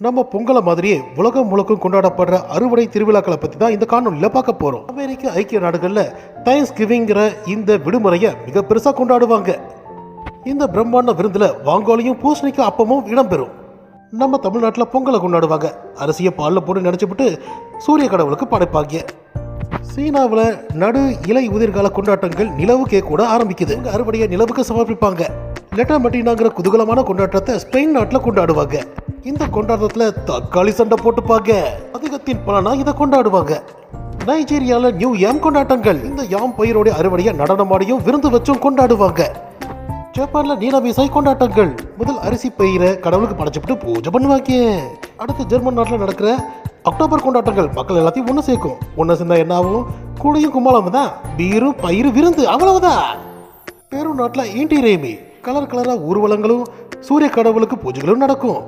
நம்ம பொங்கலை மாதிரியே உலகம் முழுக்கும் கொண்டாடப்படுற அறுவடை திருவிழாக்களை பற்றி தான் இந்த காணொலியில் பார்க்க போகிறோம். அமெரிக்க ஐக்கிய நாடுகளில் தேங்க்ஸ் கிவிங்கிற இந்த விடுமுறையை மிக பெருசாக கொண்டாடுவாங்க. இந்த பிரம்மாண்ட விருந்தில் வாங்கோலியும் பூசணிக்காய் அப்பமும் இடம்பெறும். நம்ம தமிழ்நாட்டில் பொங்கலை கொண்டாடுவாங்க. அரிசியை பாலில் போட்டு நினச்சிவிட்டு சூரிய கடவுளுக்கு படைப்பாங்க. சீனாவில் நடு இலை உதிர்கால கொண்டாட்டங்கள் நிலவுக்கே கூட ஆரம்பிக்குது. இங்கே அறுவடையை நிலவுக்கு சமர்ப்பிப்பாங்க. லெட்டா மட்டினாங்கிற குதூகலமான கொண்டாட்டத்தை ஸ்பெயின் நாட்டில் கொண்டாடுவாங்க. இந்த கொண்டாட்டத்தில் தக்காளி சண்டை போட்டுப்பாங்க. அதிகத்தின் பலனா இதை கொண்டாடுவாங்க. நைஜீரியாவில் நியூ யாம் கொண்டாட்டங்கள். இந்த யாம் பயிரோட அறுவடையை நடனமாடியும் விருந்து வச்சும் கொண்டாடுவாங்க. ஜப்பான்ல நீலவிசாய் கொண்டாட்டங்கள். முதல் அரிசி பயிரை கடவுளுக்கு படைச்சுட்டு பூஜை பண்ணுவாங்க. அடுத்து ஜெர்மன் நாட்டில் நடக்கிற அக்டோபர் கொண்டாட்டங்கள் மக்கள் எல்லாத்தையும் ஒன்று சேர்க்கும். ஒன்று சேர்ந்தா என்ன ஆகும்? கூடையும் கும்மாளம் தான், பீரும் பயிறு விருந்து, அவ்வளவுதான். பெரு நாட்டில் ஈண்டி ரேமி கலர் கலரா ஊர்வலங்களும் சூரிய கடவுளுக்கு பூஜைகளும் நடக்கும்.